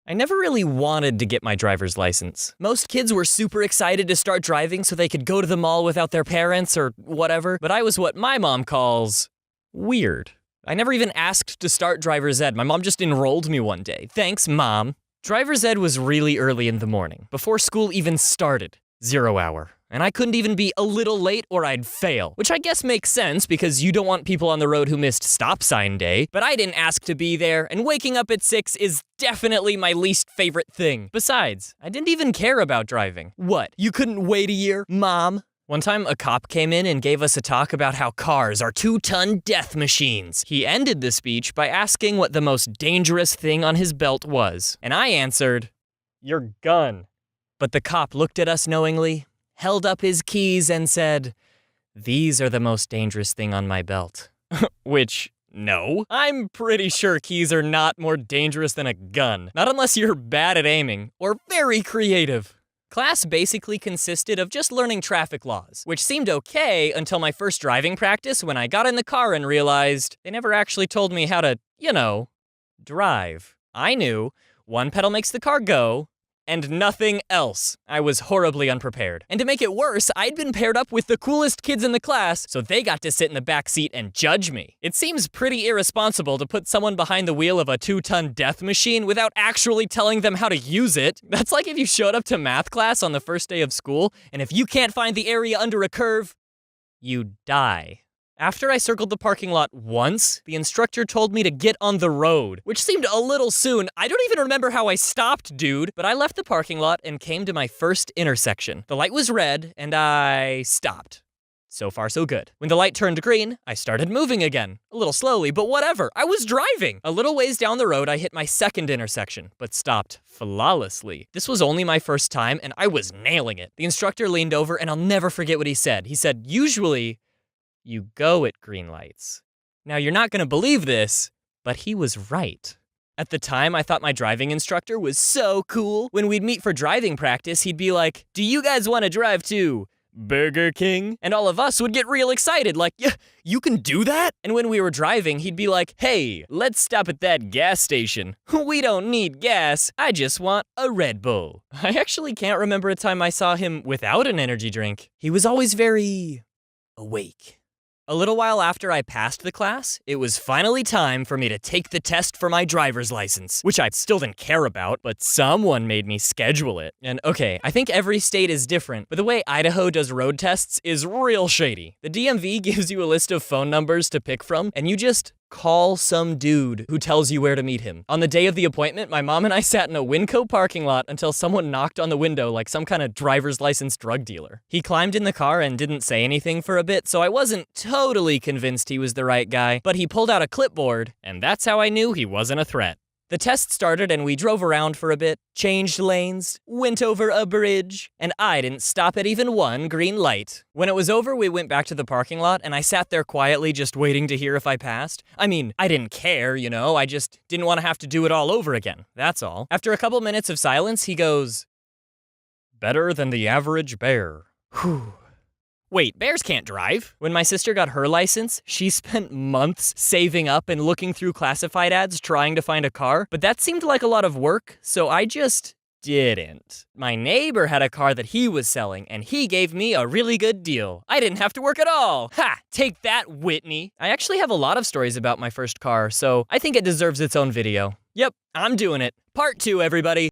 I never really wanted to get my driver's license. Most kids were super excited to start driving so they could go to the mall without their parents or whatever, but I was what my mom calls weird. I never even asked to start driver's ed. My mom just enrolled me one day. Thanks, Mom. Driver's ed was really early in the morning, before school even started. 0 hour. And I couldn't even be a little late or I'd fail, which I guess makes sense because you don't want people on the road who missed stop sign day, but I didn't ask to be there, and waking up at 6 is definitely my least favorite thing. Besides, I didn't even care about driving. What, you couldn't wait a year, Mom? One time, a cop came in and gave us a talk about how cars are 2-ton death machines. He ended the speech by asking what the most dangerous thing on his belt was, and I answered, your gun. But the cop looked at us knowingly, held up his keys and said, these are the most dangerous thing on my belt. Which, no. I'm pretty sure keys are not more dangerous than a gun. Not unless you're bad at aiming, or very creative. Class basically consisted of just learning traffic laws, which seemed okay until my first driving practice when I got in the car and realized they never actually told me how to, drive. I knew one pedal makes the car go, and nothing else. I was horribly unprepared. And to make it worse, I'd been paired up with the coolest kids in the class, so they got to sit in the back seat and judge me. It seems pretty irresponsible to put someone behind the wheel of a 2-ton death machine without actually telling them how to use it. That's like if you showed up to math class on the first day of school, and if you can't find the area under a curve, you die. After I circled the parking lot once, the instructor told me to get on the road, which seemed a little soon. I don't even remember how I stopped, dude, but I left the parking lot and came to my first intersection. The light was red, and I stopped. So far, so good. When the light turned green, I started moving again. A little slowly, but whatever. I was driving. A little ways down the road, I hit my second intersection, but stopped flawlessly. This was only my first time, and I was nailing it. The instructor leaned over, and I'll never forget what he said. He said, usually, you go at green lights. Now, you're not gonna believe this, but he was right. At the time, I thought my driving instructor was so cool. When we'd meet for driving practice, he'd be like, do you guys wanna drive to Burger King? And all of us would get real excited, like, yeah, you can do that? And when we were driving, he'd be like, hey, let's stop at that gas station. We don't need gas, I just want a Red Bull. I actually can't remember a time I saw him without an energy drink. He was always very awake. A little while after I passed the class, it was finally time for me to take the test for my driver's license, which I still didn't care about, but someone made me schedule it. And okay, I think every state is different, but the way Idaho does road tests is real shady. The DMV gives you a list of phone numbers to pick from, and you just call some dude who tells you where to meet him. On the day of the appointment, my mom and I sat in a Winco parking lot until someone knocked on the window like some kind of driver's license drug dealer. He climbed in the car and didn't say anything for a bit, so I wasn't totally convinced he was the right guy, but he pulled out a clipboard, and that's how I knew he wasn't a threat. The test started and we drove around for a bit, changed lanes, went over a bridge, and I didn't stop at even one green light. When it was over, we went back to the parking lot and I sat there quietly just waiting to hear if I passed. I mean, I didn't care, I just didn't want to have to do it all over again, that's all. After a couple minutes of silence, he goes, better than the average bear. Whew. Wait, bears can't drive. When my sister got her license, she spent months saving up and looking through classified ads trying to find a car, but that seemed like a lot of work, so I just didn't. My neighbor had a car that he was selling, and he gave me a really good deal. I didn't have to work at all. Ha! Take that, Whitney. I actually have a lot of stories about my first car, so I think it deserves its own video. Yep, I'm doing it. Part 2, everybody.